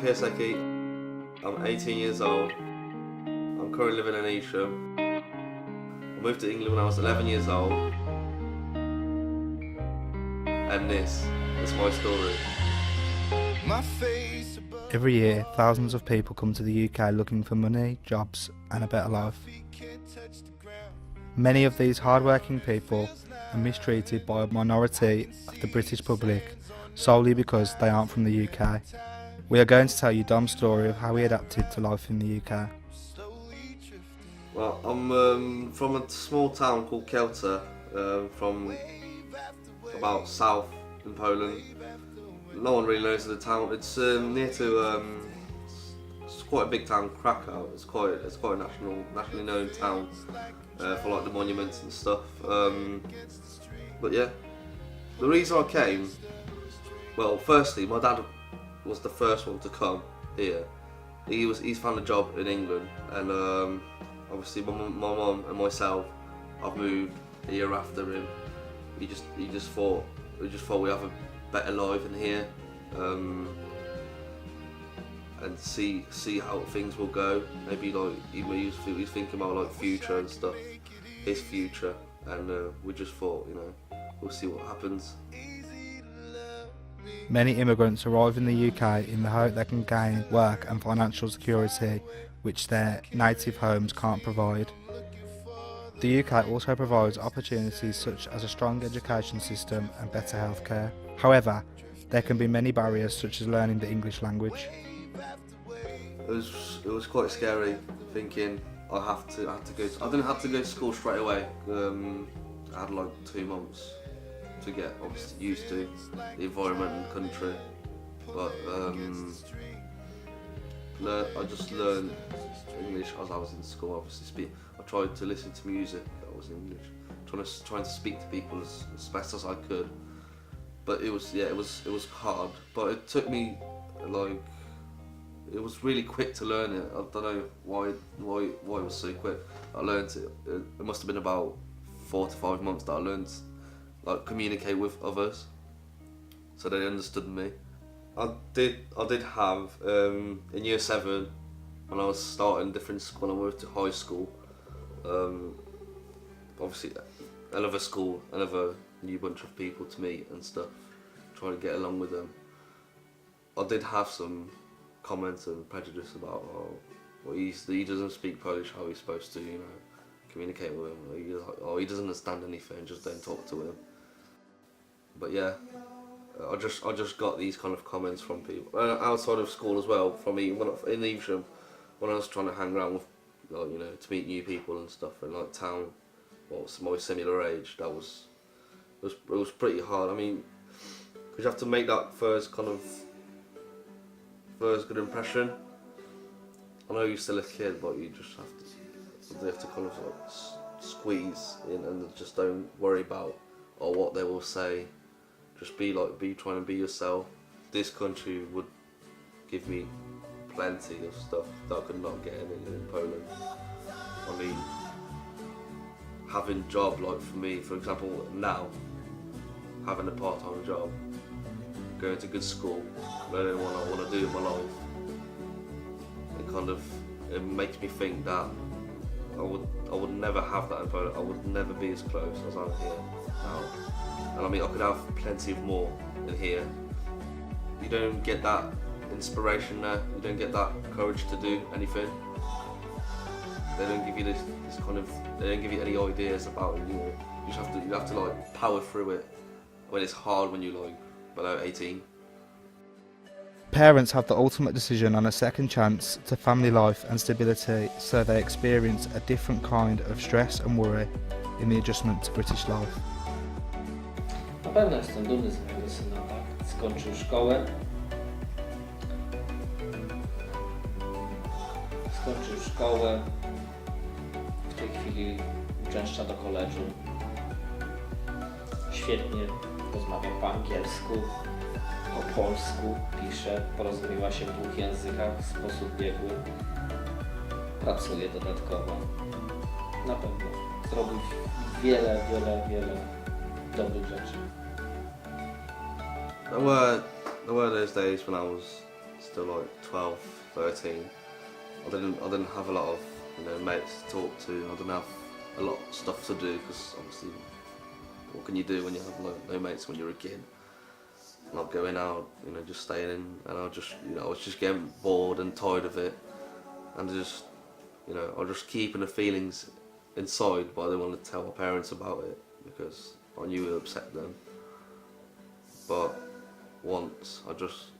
Kiyosaki. I'm 18 years old. I'm currently living in Evesham. I moved to England when I was 11 years old. And this is my story. Every year, thousands of people come to the UK looking for money, jobs and a better life. Many of these hard-working people are mistreated by a minority of the British public solely because they aren't from the UK. We are going to tell you Dom's story of how he adapted to life in the UK. Well, I'm from a small town called Kielce, from about south in Poland. No one really knows the town. It's near to it's quite a big town, Krakow. It's quite a nationally known town for like the monuments and stuff. But yeah, the reason I came, well, firstly, my dad was the first one to come here. He's found a job in England, and obviously my mum and myself, I've moved a year after him. We just thought we have a better life in here, and see how things will go. Maybe like he's thinking about like future and stuff, his future, and we just thought, we'll see what happens. Many immigrants arrive in the UK in the hope they can gain work and financial security which their native homes can't provide. The UK also provides opportunities such as a strong education system and better healthcare. However, there can be many barriers such as learning the English language. It was quite scary thinking I had to go. I didn't have to go to school straight away. I had like 2 months to get obviously used to the environment and country, but I just learned English as I was in school. Obviously, I tried to listen to music that was in English, trying to speak to people as best as I could. But it was hard. But it took me it was really quick to learn it. I don't know why it was so quick. I learned it. It must have been about 4 to 5 months that I learned communicate with others, so they understood me. I did have in year 7, when I was starting different school, when I moved to high school. Obviously, another new bunch of people to meet and stuff, trying to get along with them. I did have some comments and prejudice about he doesn't speak Polish how he's supposed to, communicate with him. He doesn't understand anything, just don't talk to him. But yeah, I just got these kind of comments from people outside of school as well. From me in Evesham, when I was trying to hang around with, to meet new people and stuff in like town, my similar age. It was pretty hard. I mean, because you have to make that first good impression. I know you're still a kid, but you just have to kind of squeeze in and just don't worry about what they will say. Just be trying to be yourself. This country would give me plenty of stuff that I could not get in Poland. I mean, having a job, like for me, for example, now, having a part-time job, going to good school, learning what I want to do in my life, it makes me think that I would never have that in Poland. I would never be as close as I'm here now. And I mean, I could have plenty of more in here. You don't get that inspiration there. You don't get that courage to do anything. They don't give you they don't give you any ideas about it. You have to power through it when it's hard when you're below 18. Parents have the ultimate decision on a second chance to family life and stability, so they experience a different kind of stress and worry in the adjustment to British life. Na pewno jestem dumny z mojego syna, tak? Skończył szkołę. W tej chwili uczęszcza do koledżu. Świetnie rozmawia po angielsku, po polsku, pisze, porozumiewa się w 2 językach w sposób biegły. Pracuje dodatkowo. Na pewno zrobił wiele dobrych rzeczy. There were those days when I was still like 12, 13. I didn't have a lot of mates to talk to. I didn't have a lot of stuff to do because obviously, what can you do when you have no mates when you're a kid? Not going out, just staying in, and I was just getting bored and tired of it, and just, I was just keeping the feelings inside, but I didn't want to tell my parents about it because I knew it would upset them. But once I just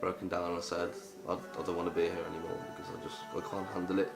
broken down and I said I don't want to be here anymore because I can't handle it.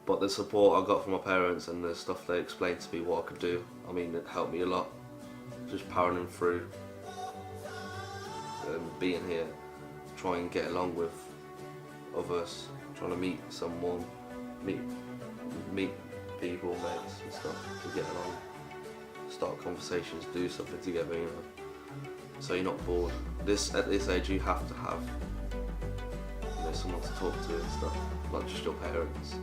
But the support I got from my parents and the stuff they explained to me what I could do, it helped me a lot. Just powering through, being here, trying and get along with others, trying to meet someone, meet people, mates and stuff, to get along, start conversations, do something together, so you're not bored. At this age you have to have someone to talk to and stuff, not just your parents.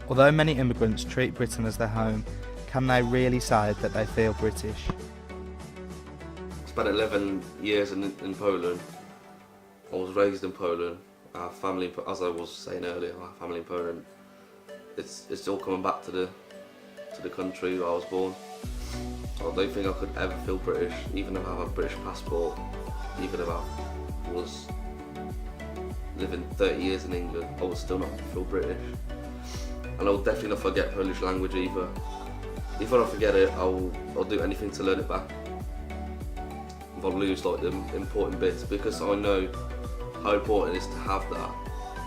Although many immigrants treat Britain as their home, can they really say that they feel British? I spent 11 years in Poland. I was raised in Poland. Our family, as I was saying earlier, our family in Poland, it's all coming back to the country where I was born. I don't think I could ever feel British, even if I have a British passport, even if I was living 30 years in England, I would still not feel British. And I will definitely not forget Polish language either. If I don't forget it, I'll do anything to learn it back. If I lose the important bits, because I know how important it is to have that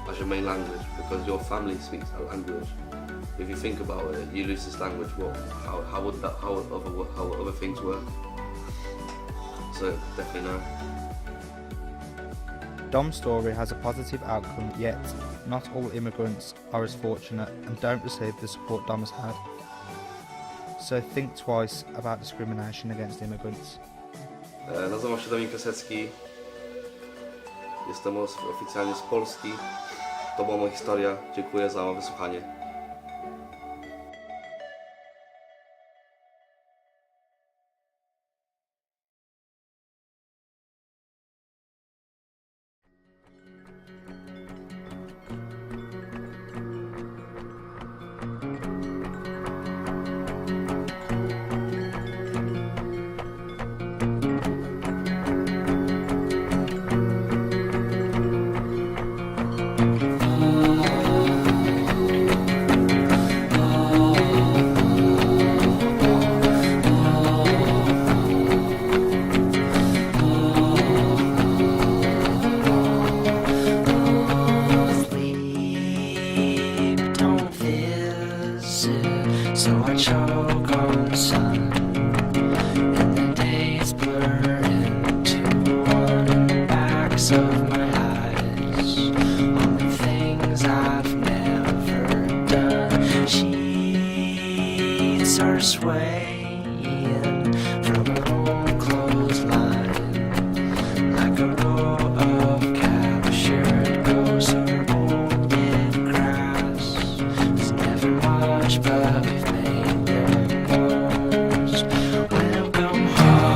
as your main language, because your family speaks that language. If you think about it, you lose this language, well, how would other things work? So definitely no. Dom's story has a positive outcome, yet not all immigrants are as fortunate and don't receive the support Dom has had. So think twice about discrimination against immigrants. Nazywam się Dominik Piasecki. Jestem oficjalnie z Polski. To była moja historia. Dziękuję za wysłuchanie. So I choke on sun, and the days blur into one in the backs of my eyes, on the things I've never done. Sheets are swaying from an old clothesline, like a row of captured ghosts or old dead grass. There's never much, but we've made them most. Welcome home.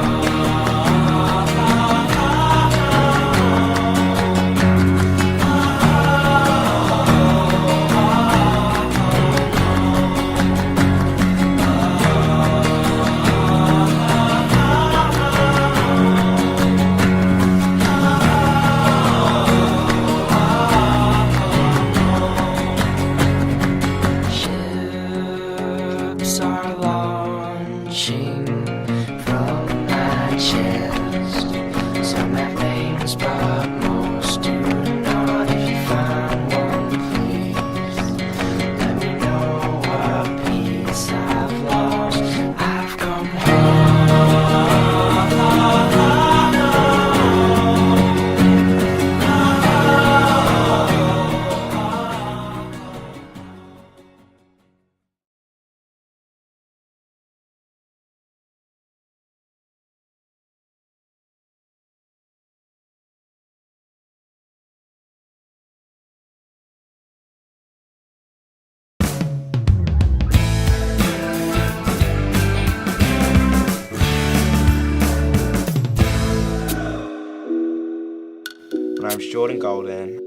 My name's Jordan Golding.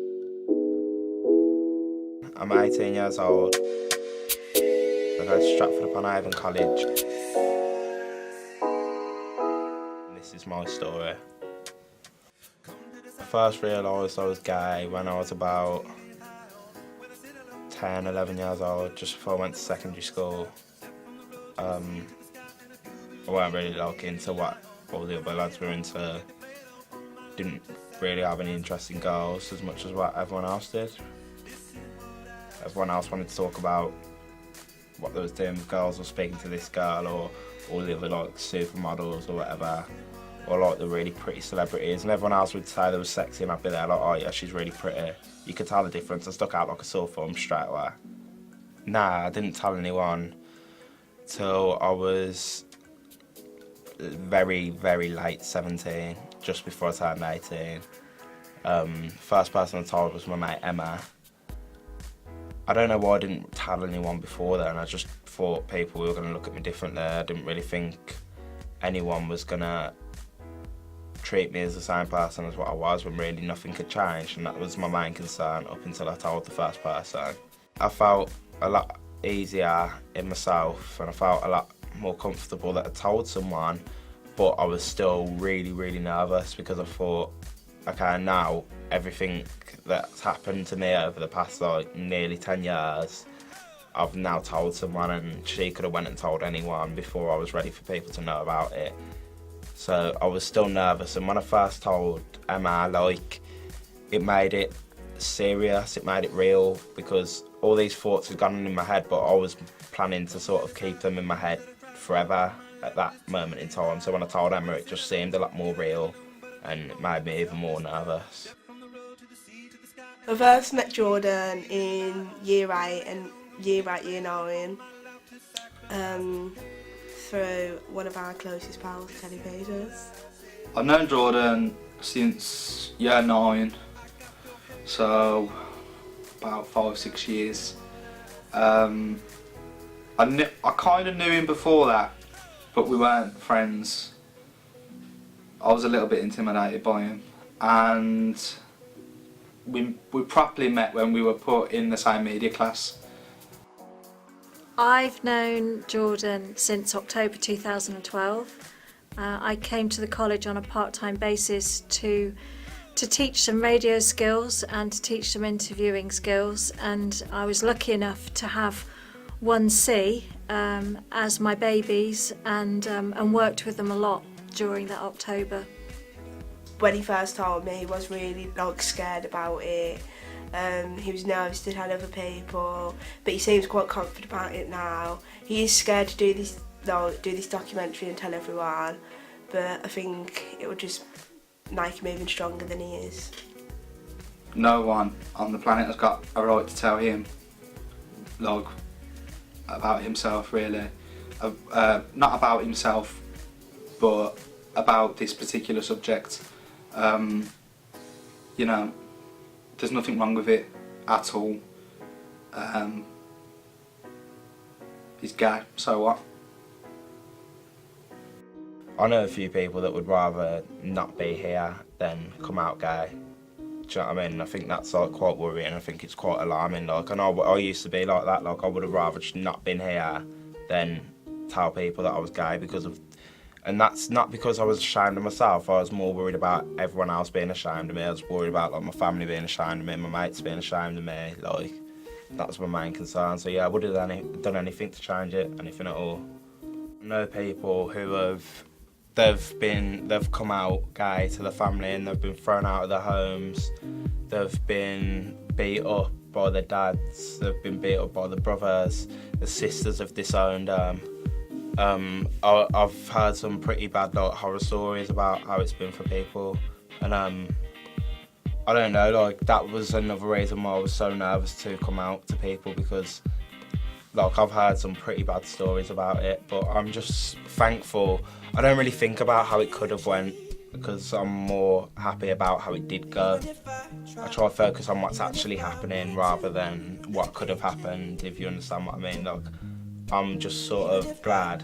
I'm 18 years old. I go to Stratford-upon-Avon College. This is my story. I first realised I was gay when I was about 10, 11 years old, just before I went to secondary school. I weren't really into what all the other lads were into. Didn't really have any interest in girls as much as what everyone else did. Everyone else wanted to talk about what they was doing with girls or speaking to this girl or all the other like supermodels or whatever, or like the really pretty celebrities, and everyone else would say they were sexy and I'd be there like, oh yeah, she's really pretty. You could tell the difference. I stuck out like a sore thumb straight away. Nah, I didn't tell anyone till I was very, very late 17, just before I turned 18. First person I told was my mate Emma. I don't know why I didn't tell anyone before then. I just thought people were going to look at me differently. I didn't really think anyone was going to treat me as the same person as what I was, when really nothing could change, and that was my main concern up until I told the first person. I felt a lot easier in myself and I felt a lot more comfortable that I told someone, but I was still really, really nervous because I thought, okay, now everything that's happened to me over the past like nearly 10 years, I've now told someone, and she could have went and told anyone before I was ready for people to know about it. So I was still nervous, and when I first told Emma, like, it made it serious, it made it real, because all these thoughts had gone on in my head, but I was planning to sort of keep them in my head forever at that moment in time. So when I told Emma, it just seemed a lot more real, and it made me even more nervous. I first met Jordan in year 8 and year 9 through one of our closest pals, Teddy Peters. I've known Jordan since year 9, so about 5-6 years. I kind of knew him before that, but we weren't friends. I was a little bit intimidated by him, and we properly met when we were put in the same media class. I've known Jordan since October 2012. I came to the college on a part-time basis to teach some radio skills and to teach some interviewing skills, and I was lucky enough to have 1C as my babies and worked with them a lot during that October. When he first told me, he was really scared about it. He was nervous to tell other people, but he seems quite confident about it now. He is scared to do this documentary and tell everyone, but I think it would just make him even stronger than he is. No one on the planet has got a right to tell him about himself, really. Not about himself, but about this particular subject. You know, there's nothing wrong with it at all. He's gay, so what? I know a few people that would rather not be here than come out gay. Do you know what I mean? I think that's quite worrying. I think it's quite alarming. I know I used to be like that. I would have rather just not been here than tell people that I was gay because of. And that's not because I was ashamed of myself. I was more worried about everyone else being ashamed of me. I was worried about my family being ashamed of me, my mates being ashamed of me. That was my main concern. So yeah, I would have done anything to change it, anything at all. I know people who they've come out gay to the family and they've been thrown out of their homes. They've been beat up by their dads. They've been beat up by the brothers. The sisters have disowned them. I've heard some pretty bad horror stories about how it's been for people, and I don't know, that was another reason why I was so nervous to come out to people, because I've heard some pretty bad stories about it, but I'm just thankful. I don't really think about how it could have went, because I'm more happy about how it did go. I try to focus on what's actually happening rather than what could have happened, if you understand what I mean. I'm just sort of glad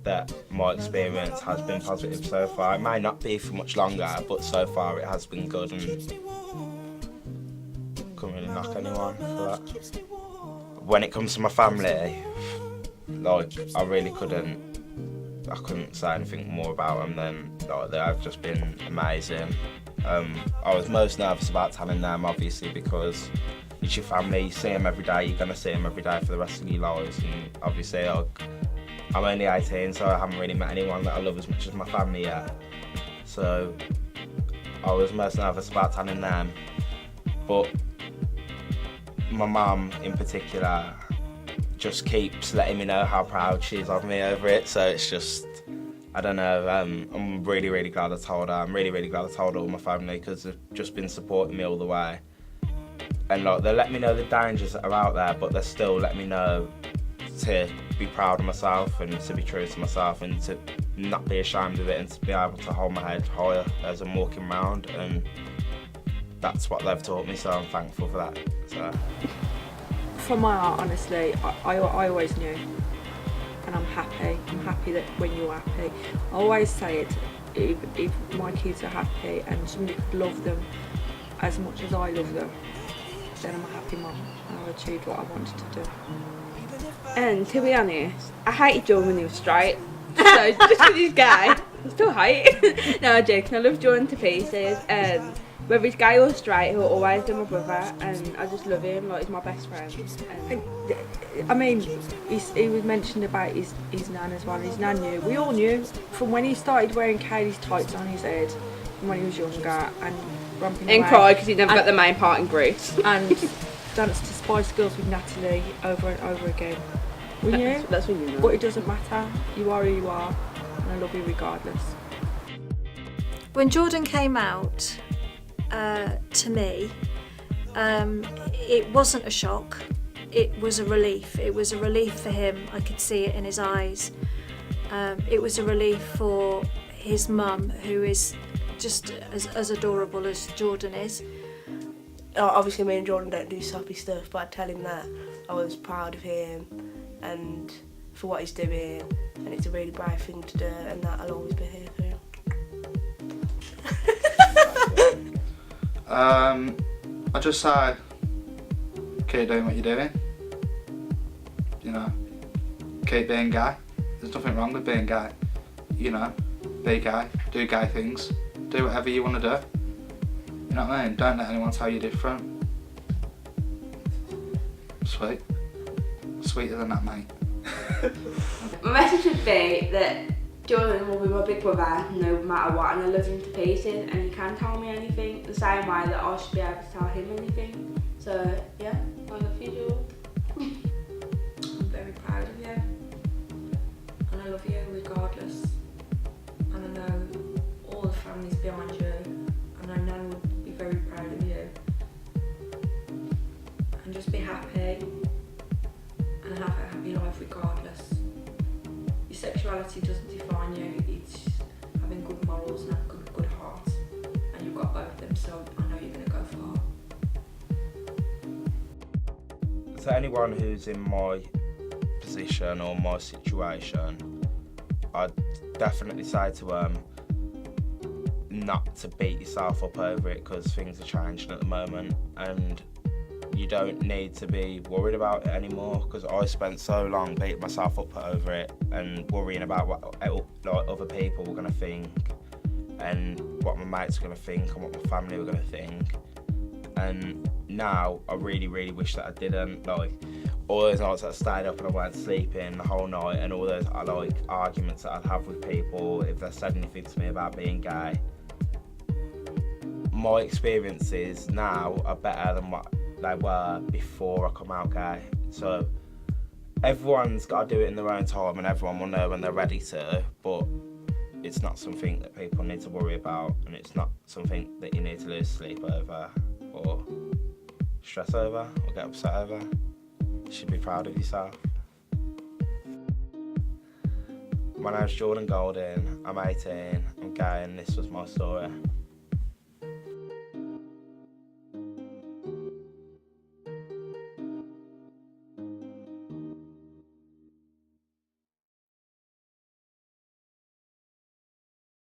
that my experience has been positive so far. It may not be for much longer, but so far it has been good, and couldn't really knock anyone for that. When it comes to my family, like, I really couldn't say anything more about them than, like, they have just been amazing. I was most nervous about telling them, obviously, because it's your family, you see them every day, you're going to see them every day for the rest of your lives, and obviously, like, I'm only 18, so I haven't really met anyone that I love as much as my family yet. So I was most nervous about telling them, but my mum in particular just keeps letting me know how proud she is of me over it, so it's just, I don't know, I'm really, really glad I told her. I'm really, really glad I told all my family, because they've just been supporting me all the way. And like, they let me know the dangers that are out there, but they still let me know to be proud of myself and to be true to myself and to not be ashamed of it and to be able to hold my head higher as I'm walking around, and that's what they've taught me, so I'm thankful for that. So. From my heart, honestly, I always knew, and I'm happy that when you're happy. I always say it, if my kids are happy and somebody could love them as much as I love them, then I'm a happy mum and I've achieved what I wanted to do. And to be honest, I hated Jordan when he was straight. So just because he's gay, I still hate. No, I'm joking. I love Jordan to pieces. Whether he's gay or straight, he'll always be my brother, and I just love him. Like, he's my best friend. And I mean, he was mentioned about his nan as well. His nan knew. We all knew from when he started wearing Kaylee's tights on his head, from when he was younger, and romping and away. cried because he never got the main part in Greece. And danced to Spice Girls with Natalie over and over again. We knew. That's when you know. But it doesn't matter. You are who you are, and I love you regardless. When Jordan came out to me, it wasn't a shock. It was a relief. It was a relief for him. I could see it in his eyes. It was a relief for his mum, who is just as adorable as Jordan is. Obviously, me and Jordan don't do soppy stuff, but I'd tell him that I was proud of him and for what he's doing, and it's a really brave thing to do, and that I'll always be here for him. I just say, keep doing what you're doing. You know, keep being gay. There's nothing wrong with being gay. You know, be gay, do gay things, do whatever you want to do. You know what I mean? Don't let anyone tell you different. Sweet. Sweeter than that, mate. My message would be that Jordan will be my big brother no matter what, and I love him to pieces, and he can tell me anything the same way that I should be able to tell him anything. So yeah, I love you, Jordan. I'm very proud of you, and I love you regardless. And I know all the family's behind you, and I know would be very proud of you. And just be happy, and have a happy life regardless. Your sexuality doesn't define you, it's having good morals and a good heart. And you've got both of them, so I know you're going to go far. To anyone who's in my position or my situation, I'd definitely say to them not to beat yourself up over it, because things are changing at the moment, and you don't need to be worried about it anymore, because I spent so long beating myself up over it and worrying about what like other people were going to think and what my mates were going to think and what my family were going to think. And now I really, really wish that I didn't. Like, all those nights that I stayed up and I weren't sleeping the whole night, and all those like arguments that I'd have with people if they said anything to me about being gay. My experiences now are better than what they were before I come out gay. So everyone's got to do it in their own time, and everyone will know when they're ready to, but it's not something that people need to worry about, and it's not something that you need to lose sleep over or stress over or get upset over. You should be proud of yourself. My name's Jordan Golding, I'm 18, I'm gay, and this was my story.